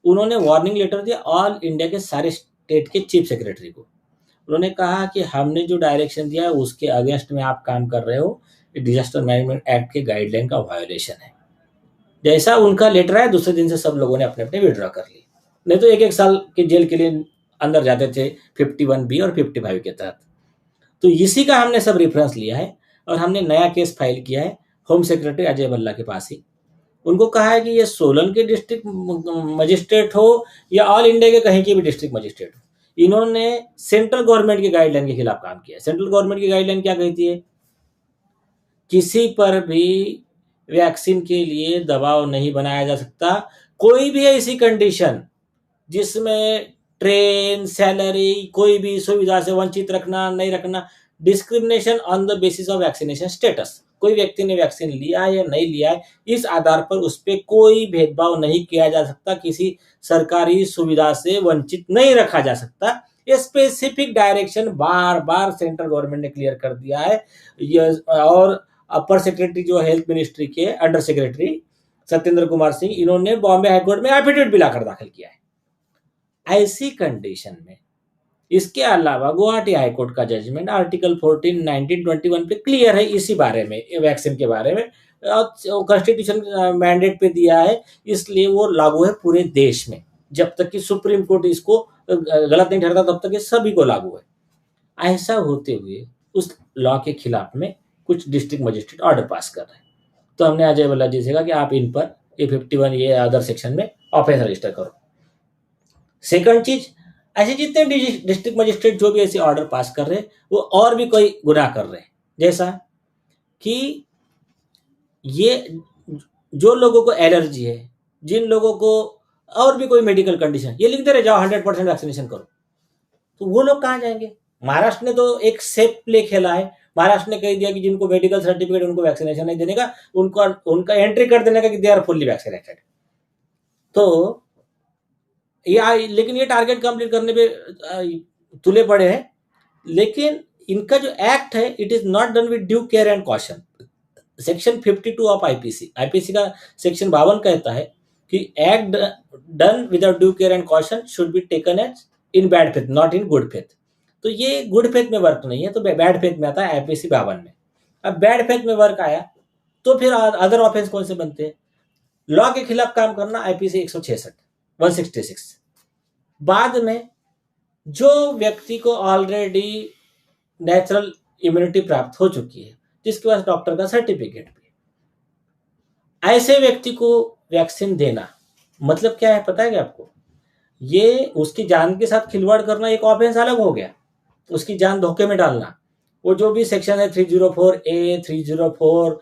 उन्होंने वार्निंग लेटर दिया ऑल इंडिया के सारे स्टेट के चीफ सेक्रेटरी को। उन्होंने कहा कि हमने जो डायरेक्शन दिया है उसके अगेंस्ट में आप काम कर रहे हो, डिजास्टर मैनेजमेंट एक्ट के गाइडलाइन का वायोलेशन है। जैसा उनका लेटर आया, दूसरे दिन से सब लोगों ने अपने अपने विड्रॉ कर लिए, नहीं तो 1-1 साल के जेल के लिए अंदर जाते थे 51B और 55 के तहत। तो इसी का हमने सब रेफरेंस लिया है और हमने नया केस फाइल किया है होम सेक्रेटरी अजय भल्ला के पास ही। उनको कहा है कि ये सोलन के डिस्ट्रिक्ट मजिस्ट्रेट हो या ऑल इंडिया के कहीं के भी डिस्ट्रिक्ट मजिस्ट्रेट हो, इन्होंने सेंट्रल गवर्नमेंट की गाइडलाइन के खिलाफ काम किया है। सेंट्रल गवर्नमेंट की गाइडलाइन क्या कहती है, किसी पर भी वैक्सीन के लिए दबाव नहीं बनाया जा सकता। कोई भी ऐसी कंडीशन जिसमें ट्रेन, सैलरी, कोई भी सुविधा से वंचित रखना, नहीं रखना, discrimination on the basis of vaccination status, कोई व्यक्ति ने वैक्सीन लिया है या नहीं लिया है, इस आधार पर उस पर कोई भेदभाव नहीं किया जा सकता, किसी सरकारी सुविधा से वंचित नहीं रखा जा सकता। ये स्पेसिफिक डायरेक्शन बार बार सेंट्रल गवर्नमेंट ने क्लियर कर दिया है। और अपर सेक्रेटरी जो हेल्थ मिनिस्ट्री के अंडर सेक्रेटरी सत्येंद्र कुमार सिंह, इन्होंने बॉम्बे हाईकोर्ट में एफिडेविट भी लाकर दाखिल किया है। ऐसी कंडीशन में इसके अलावा गुवाहाटी हाईकोर्ट का जजमेंट आर्टिकल 14, 19, 21 पे क्लियर है इसी बारे में, वैक्सीन के बारे में, कॉन्स्टिट्यूशन मैंडेट पे दिया है, इसलिए वो लागू है पूरे देश में। जब तक कि सुप्रीम कोर्ट इसको गलत नहीं ठहरता तब तक ये सभी को लागू है। ऐसा होते हुए उस लॉ के खिलाफ में कुछ डिस्ट्रिक्ट मजिस्ट्रेट ऑर्डर पास कर रहे हैं, तो हमने अजय भल्ला जी से कहा कि आप इन पर A51 ये अदर सेक्शन में ऑफेंस रजिस्टर करो। सेकंड चीज, ऐसे जितने डिस्ट्रिक्ट मजिस्ट्रेट जो भी ऐसे ऑर्डर पास कर रहे हैं वो और भी कोई गुनाह कर रहे हैं, जैसा कि ये जो लोगों को एलर्जी है, जिन लोगों को और भी कोई मेडिकल कंडीशन, ये लिख दे रहे जाओ 100% वैक्सीनेशन करो, तो वो लोग कहाँ जाएंगे? महाराष्ट्र ने तो एक सेफ प्ले खेला है। महाराष्ट्र ने कह दिया कि जिनको मेडिकल सर्टिफिकेट उनको वैक्सीनेशन नहीं देने का, उनका एंट्री कर देने का कि दे आर फुल्ली वैक्सीनेटेड। तो लेकिन ये टारगेट कंप्लीट करने पे तुले पड़े हैं। लेकिन इनका जो एक्ट है it is not done with due care and caution. Section 52 of IPC का सेक्शन 52 कहता है कि act done without due care and caution should be taken as in bad faith, not in good faith. तो ये good faith में work नहीं है, तो बैड फेथ में आता है आईपीसी 52 में। अब बैड फेथ में वर्क आया तो फिर अदर ऑफेंस कौन से बनते हैं? लॉ के खिलाफ काम करना आईपीसी 166। बाद में जो व्यक्ति को ऑलरेडी नेचुरल इम्यूनिटी प्राप्त हो चुकी है, जिसके पास डॉक्टर का सर्टिफिकेट भी, ऐसे व्यक्ति को वैक्सीन देना मतलब क्या है पता है क्या आपको? ये उसकी जान के साथ खिलवाड़ करना एक ऑफेंस अलग हो गया, उसकी जान धोखे में डालना। वो जो भी सेक्शन है 304A, 304,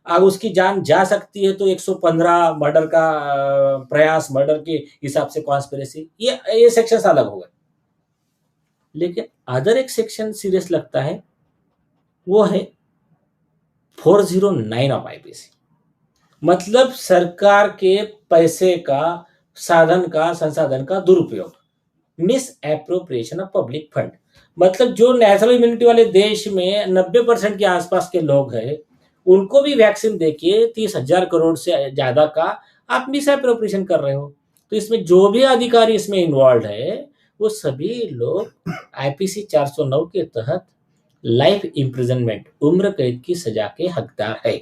अगर उसकी जान जा सकती है तो 115 मर्डर का प्रयास, मर्डर के हिसाब से कॉन्स्पिरेसी, ये सेक्शन अलग हो गए। लेकिन अदर एक सेक्शन सीरियस लगता है, वो है 409 ऑफ आईपीसी। मतलब सरकार के पैसे का, साधन का, संसाधन का दुरुपयोग, miss appropriation of public fund. मतलब जो नेशनल इम्यूनिटी वाले देश में 90% के आसपास के लोग हैं, उनको भी वैक्सीन देके 30,000 करोड़ से ज्यादा का आप मिस एप्रोप्रिएशन कर रहे हो। तो इसमें जो भी अधिकारी इसमें इन्वॉल्व है वो सभी लोग आईपीसी 409 के तहत लाइफ इम्प्रिजनमेंट, उम्र कैद की सजा के हकदार है।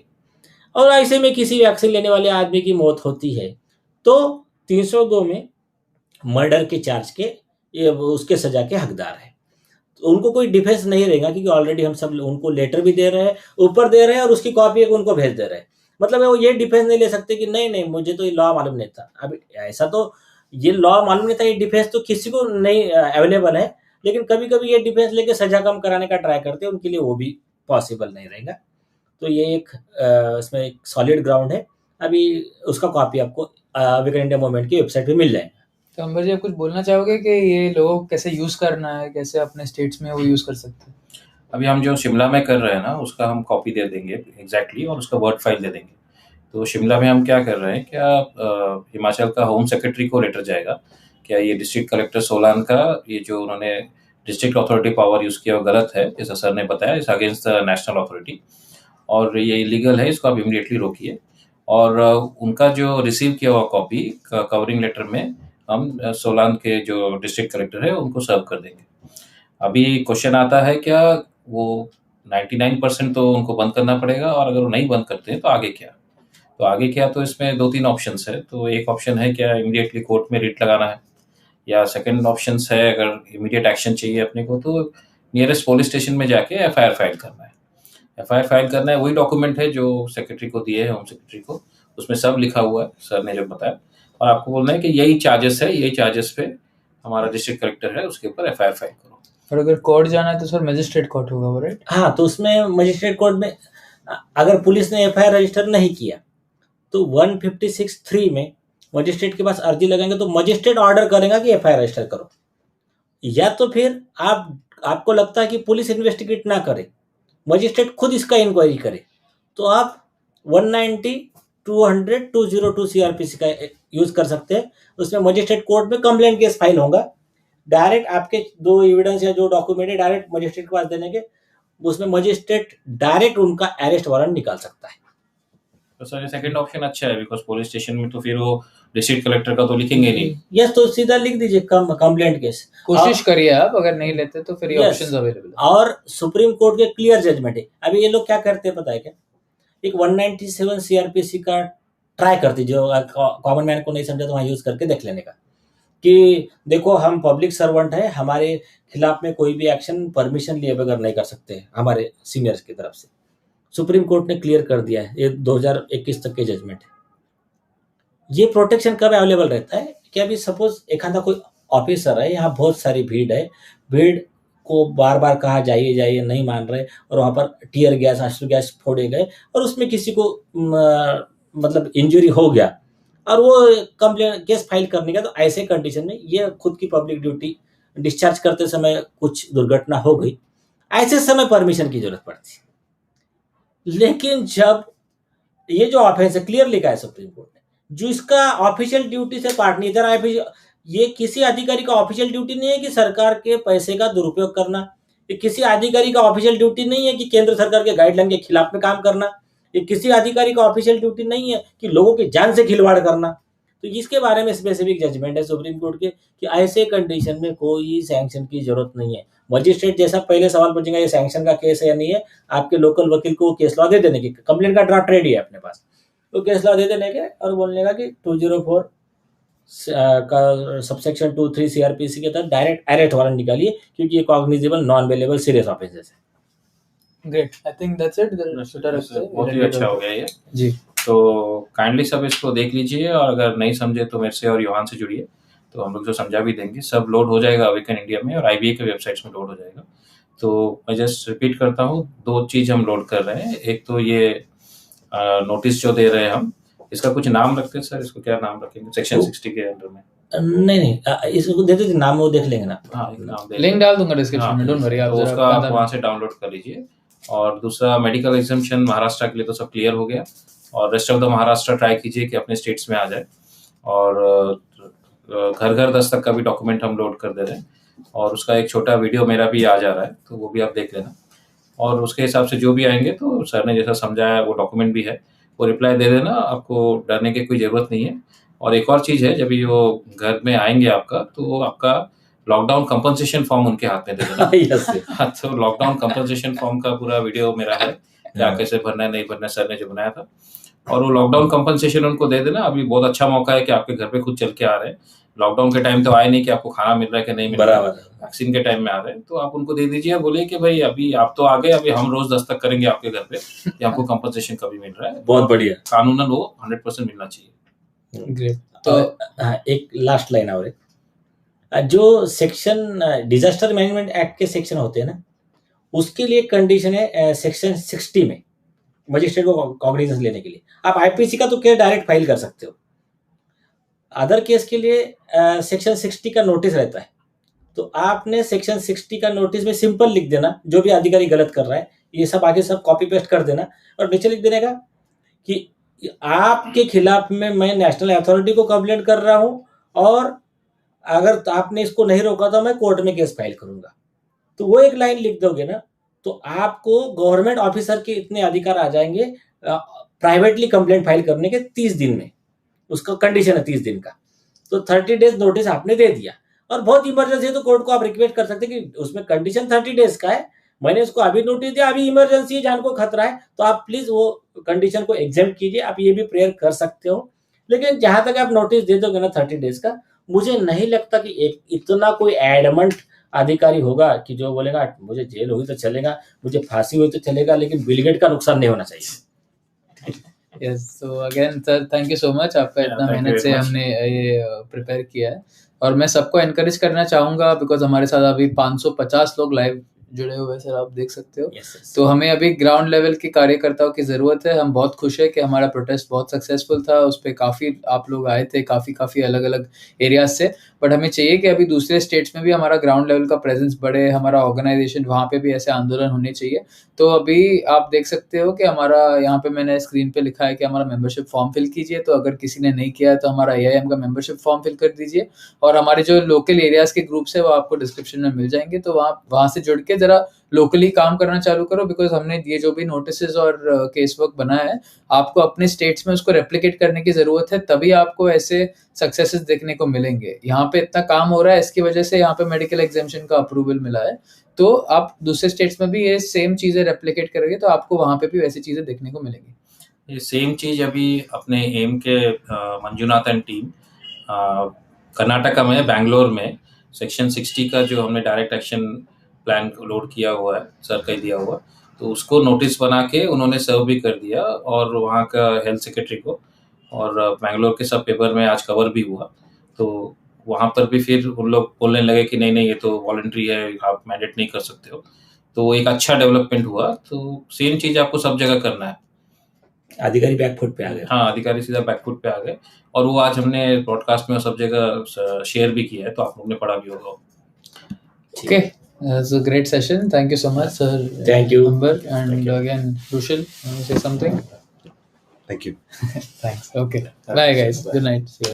और ऐसे में किसी वैक्सीन लेने वाले आदमी की मौत होती है तो 302 में मर्डर के चार्ज के उसके सजा के हकदार है। तो उनको कोई डिफेंस नहीं रहेगा, क्योंकि ऑलरेडी हम सब उनको लेटर भी दे रहे हैं, ऊपर दे रहे हैं, और उसकी कॉपी उनको भेज दे रहे हैं। मतलब वो ये डिफेंस नहीं ले सकते कि नहीं मुझे तो ये लॉ मालूम नहीं था। अब ऐसा तो ये लॉ मालूम नहीं था, ये डिफेंस तो किसी को नहीं अवेलेबल है। लेकिन कभी कभी ये डिफेंस लेके सजा कम कराने का ट्राई करते हैं, उनके लिए वो भी पॉसिबल नहीं रहेगा। तो ये एक इसमें एक सॉलिड ग्राउंड है। अभी उसका कॉपी आपको अवेकन इंडिया मूवमेंट की वेबसाइट पे मिल जाएगा। तो अंबर जी आप कुछ बोलना चाहोगे कि ये लोग कैसे यूज करना है, कैसे अपने स्टेट्स में वो यूज कर सकते हैं? अभी हम जो शिमला में कर रहे हैं ना, उसका हम कॉपी दे देंगे एग्जैक्टली, और उसका वर्ड फाइल दे देंगे। तो शिमला में हम क्या कर रहे हैं, क्या हिमाचल का होम सेक्रेटरी को लेटर जाएगा, क्या ये डिस्ट्रिक्ट कलेक्टर सोलान का ये जो उन्होंने डिस्ट्रिक्ट अथॉरिटी पावर यूज़ किया वो गलत है, जैसा सर ने बताया, इस अगेंस्ट द नेशनल अथॉरिटी, और ये इलीगल है, इसको आप इमीडिएटली रोकिए। और उनका जो रिसीव किया हुआ कॉपी कवरिंग लेटर में हम सोलान के जो डिस्ट्रिक्ट कलेक्टर है उनको सर्व कर देंगे। अभी क्वेश्चन आता है क्या वो 99% तो उनको बंद करना पड़ेगा, और अगर वो नहीं बंद करते हैं तो आगे क्या? तो आगे क्या, तो इसमें 2-3 ऑप्शंस है। तो एक ऑप्शन है क्या इमीडिएटली कोर्ट में रिट लगाना है, या सेकंड ऑप्शन है अगर इमीडिएट एक्शन चाहिए अपने को तो नियरेस्ट पुलिस स्टेशन में जाके एफआईआर फाइल करना है। एफआईआर फाइल करना है, वही डॉक्यूमेंट है जो सेक्रेटरी को दिए है, होम सेक्रेटरी को, उसमें सब लिखा हुआ है सर ने जो बताया, और आपको बोलना है कि यही चार्जेस है, यही चार्जेस पे हमारा डिस्ट्रिक्ट कलेक्टर है उसके ऊपर एफआईआर फाइल करो। और अगर कोर्ट जाना है तो सर मजिस्ट्रेट कोर्ट होगा वो, राइट? हाँ, तो उसमें मजिस्ट्रेट कोर्ट में अगर पुलिस ने एफआईआर रजिस्टर नहीं किया तो 156(3) में मजिस्ट्रेट के पास अर्जी लगाएंगे तो मजिस्ट्रेट ऑर्डर करेगा कि एफआईआर रजिस्टर करो। या तो फिर आपको लगता है कि पुलिस इन्वेस्टिगेट ना करे, मजिस्ट्रेट खुद इसका इंक्वायरी करे, तो आप 190, 200, 202 सीआरपीसी का यूज कर सकते हैं। उसमें मजिस्ट्रेट कोर्ट में कंप्लेंट केस फाइल होगा, डायरेक्ट आपके दो एविडेंस या जो डॉक्यूमेंट है डायरेक्ट मजिस्ट्रेट के पास देने के, उसमें मजिस्ट्रेट डायरेक्ट उनका अरेस्ट वारंट निकाल सकता है। तो सर ये सेकंड ऑप्शन अच्छा है, बिकॉज पुलिस स्टेशन में तो फिर वो डिस्ट्रिक्ट कलेक्टर का तो लिखेंगे नहीं। यस, तो सीधा लिख दीजिए कंप्लेंट केस। कोशिश करिए आप, अगर नहीं लेते तो फिर ये Yes. ऑप्शंस अवेलेबल है। और सुप्रीम कोर्ट के क्लियर जजमेंट है। अभी ये लोग क्या करते हैं पता है क्या, एक 197 सीआरपीसी का ट्राई करती, जो कॉमन मैन को नहीं समझा तो वहां यूज करके देख लेने का, कि देखो हम पब्लिक सर्वेंट है, हमारे खिलाफ में कोई भी एक्शन परमिशन लिए बगैर नहीं कर सकते हमारे सीनियर्स की तरफ से। सुप्रीम कोर्ट ने क्लियर कर दिया है, ये 2021 तक के जजमेंट है। ये प्रोटेक्शन कब अवेलेबल रहता है कि अभी सपोज एक आधा कोई ऑफिसर है, यहाँ बहुत सारी भीड़ है, भीड़ को बार बार कहा जाइए जाइए नहीं मान रहे, और वहाँ पर टीयर गैस अश्रु गैस फोड़े गए, और उसमें किसी को मतलब इंजरी हो गया और वो कंप्लेन केस फाइल करने का, तो ऐसे कंडीशन में ये खुद की पब्लिक ड्यूटी डिस्चार्ज करते समय कुछ दुर्घटना हो गई, ऐसे समय परमिशन की जरूरत पड़ती है। लेकिन जब ये जो ऑफेंस है क्लियर लिखा है सुप्रीम कोर्ट ने, जो इसका ऑफिशियल ड्यूटी से पार्ट नहीं, इधर ये किसी अधिकारी का ऑफिशियल ड्यूटी नहीं है कि सरकार के पैसे का दुरुपयोग करना, ये किसी अधिकारी का ऑफिशियल ड्यूटी नहीं है कि केंद्र सरकार के गाइडलाइन के खिलाफ में काम करना, ये किसी अधिकारी का ऑफिशियल ड्यूटी नहीं है कि लोगों की जान से खिलवाड़ करना। तो इसके बारे में स्पेसिफिक जजमेंट है सुप्रीम कोर्ट के कि ऐसे कंडीशन में कोई सैंक्शन की जरूरत नहीं है। मजिस्ट्रेट जैसा पहले सवाल पूछेगा ये सैंक्शन का केस है या नहीं है, आपके लोकल वकील को केस लॉ दे देने की, कंप्लेंट का ड्राफ्ट रेडी है अपने पास, तो केस लॉ दे देने के और बोलने का कि 204 का सबसेक्शन 23 सीआरपीसी के तहत डायरेक्ट अरेस्ट वारंट निकालिए, क्योंकि ये cognizable non available serious offences है। Great, I think that's it. बहुत ही अच्छा हो गया ये जी। तो काइंडली सब इसको देख लीजिए, और अगर नहीं समझे तो मेरे से और योहान से जुड़िए, तो हम लोग जो समझा भी देंगे। सब लोड हो जाएगा अवेकन इंडिया में और आईबीए के वेबसाइट्स में लोड हो जाएगा। तो मैं जस्ट रिपीट करता हूँ, दो चीज़ हम लोड कर रहे हैं। एक तो ये नोटिस जो दे रहे हैं हम, इसका कुछ नाम रखते हैं सर, इसको क्या नाम रखेंगे सेक्शन 60 के अंडर में? नहीं, इसको दे दीजिए नाम, वो देख लेंगे ना। हाँ, एक नाम दे, लिंक डाल दूंगा डिस्क्रिप्शन में, डोंट वरी। तो उसका आप वहाँ से डाउनलोड कर लीजिए। और दूसरा, मेडिकल एग्जाम्पशन महाराष्ट्र के लिए तो सब क्लियर हो गया, और rest of the Maharashtra try कीजिए कि अपने स्टेट्स में आ जाए। और घर घर दस्तक का भी डॉक्यूमेंट हम लोड कर दे रहे हैं, और उसका एक छोटा वीडियो मेरा भी आ जा रहा है, तो वो भी आप देख लेना। और उसके हिसाब से जो भी आएंगे, तो सर ने जैसा समझाया वो डॉक्यूमेंट भी है, वो रिप्लाई दे देना, आपको डरने की कोई ज़रूरत नहीं है। और एक और चीज़ है, जब ये वो घर में आएंगे आपका, तो आपका लॉकडाउन कंपनसेशन फॉर्म उनके हाथ में दे देना। yes. तो लॉकडाउन कंपनसेशन फॉर्म का पूरा वीडियो मेरा है, क्या कैसे भरना है नहीं भरना है, सर ने जो बनाया था। और वो लॉकडाउन कंपनसेशन उनको दे देना। अभी बहुत अच्छा मौका है कि आपके घर पे खुद चल के आ रहे हैं। लॉकडाउन के टाइम तो आए नहीं कि आपको खाना मिल रहा है कि नहीं मिल रहा है, वैक्सीन के टाइम में आ रहे हैं, तो आप उनको दे दीजिए। बोलिए कि भाई अभी आप तो आ गए, अभी हम रोज दस्तक करेंगे आपके घर पे कि हमको कंपनसेशन कभी मिल रहा है। बहुत बढ़िया, कानूनन वो 100% मिलना चाहिए। ग्रेट। तो एक लास्ट लाइन और जो सेक्शन डिजास्टर मैनेजमेंट एक्ट के सेक्शन होते हैं ना, उसके लिए कंडीशन है सेक्शन 60 में मजिस्ट्रेट को कॉग्निजेंस लेने के लिए। आप आईपीसी का तो केस डायरेक्ट फाइल कर सकते हो, अदर केस के लिए सेक्शन 60 का नोटिस रहता है। तो आपने सेक्शन 60 का नोटिस में सिंपल लिख देना, जो भी अधिकारी गलत कर रहा है ये सब आगे सब कॉपी पेस्ट कर देना, और नीचे लिख देने का कि आपके खिलाफ में मैं नेशनल अथॉरिटी को कंप्लेंट कर रहा हूं, और अगर आपने इसको नहीं रोका तो मैं कोर्ट में केस फाइल करूंगा। तो वो एक लाइन लिख दोगे ना, तो आपको गवर्नमेंट ऑफिसर के इतने अधिकार आ जाएंगे प्राइवेटली कंप्लेंट फाइल करने के 30 दिन में। उसका कंडीशन है 30 दिन का, तो 30 डेज नोटिस आपने दे दिया। और बहुत इमरजेंसी है तो कोर्ट को आप रिक्वेस्ट कर सकते हैं कि उसमें कंडीशन 30 डेज का है, मैंने उसको अभी नोटिस दिया, अभी इमरजेंसी है, जान को खतरा है, तो आप प्लीज वो कंडीशन को एग्जेम्प्ट कीजिए। आप ये भी प्रेयर कर सकते हो। लेकिन जहां तक आप नोटिस दे दोगे ना 30 डेज का, मुझे नहीं लगता कि एक इतना कोई एडमंट अधिकारी होगा कि जो बोलेगा मुझे जेल हुई तो चलेगा, मुझे फांसी हुई तो चलेगा, लेकिन बिलगेट का नुकसान नहीं होना चाहिए। Yes, so again sir thank you so much, आपका इतना मेहनत से हमने ये प्रिपेयर किया है। और मैं सबको एनकरेज करना चाहूँगा, बिकॉज हमारे साथ अभी 550 लोग लाइव जुड़े हुए हैं सर, आप देख सकते हो। Yes, yes. तो हमें अभी ग्राउंड लेवल के कार्यकर्ताओं की ज़रूरत है। हम बहुत खुश है कि हमारा प्रोटेस्ट बहुत सक्सेसफुल था, उस पे काफ़ी आप लोग आए थे, काफ़ी अलग-अलग एरियाज़ से। बट हमें चाहिए कि अभी दूसरे स्टेट्स में भी हमारा ग्राउंड लेवल का प्रेजेंस बढ़े, हमारा ऑर्गेनाइजेशन वहाँ पे भी ऐसे आंदोलन होने चाहिए। तो अभी आप देख सकते हो कि हमारा यहाँ पे मैंने स्क्रीन पे लिखा है कि हमारा मेंबरशिप फॉर्म फिल कीजिए। तो अगर किसी ने नहीं किया है तो हमारा AIM का मेंबरशिप फॉर्म फिल कर दीजिए, और हमारे जो लोकल एरियाज़ के ग्रुप्स है वो आपको डिस्क्रिप्शन में मिल जाएंगे। तो वहाँ से जुड़ के ज़रा लोकली काम करना चालू करो, बिकॉज हमने ये जो भी नोटिस और केस वर्क बनाया है, आपको अपने स्टेट्स में उसको रेप्लिकेट करने की ज़रूरत है, तभी आपको ऐसे सक्सेसेस देखने को मिलेंगे। यहाँ पे इतना काम हो रहा है, इसकी वजह से यहाँ पे मेडिकल एग्जेम्पशन का अप्रूवल मिला है। तो आप दूसरे स्टेट्स में भी ये सेम चीज़ें रेप्लिकेट करोगे तो आपको वहाँ पे भी वैसी चीज़ें देखने को मिलेंगी। ये सेम चीज अभी अपने एम के मंजुनाथ एंड टीम कर्नाटका में, बैंगलोर में सेक्शन 60 का जो हमने डायरेक्ट एक्शन प्लान लोड किया हुआ है, सर का ही दिया हुआ, तो उसको नोटिस बना के उन्होंने सर्व भी कर दिया, और वहाँ का हेल्थ सेक्रेटरी को, और बैंगलोर के सब पेपर में आज कवर भी हुआ। तो वहाँ पर भी फिर उन लोग बोलने लगे कि नहीं ये तो वॉलंटरी है, आप मैंडेट नहीं कर सकते हो। तो एक अच्छा डेवलपमेंट हुआ। तो सेम चीज आपको सब जगह करना है। अधिकारी बैकफुट पे आ गए। हाँ, अधिकारी सीधा बैकफुट पे आ गए, और वो आज हमने ब्रॉडकास्ट में सब जगह शेयर भी किया है, तो आप लोग ने पढ़ा भी होगा। Okay, it's a great session. Thank you so much, sir. Thank you. Amber, and Thank you. again, Rushil, want to say something? Thank you. Thanks. Okay. Bye, guys. Good night. See you.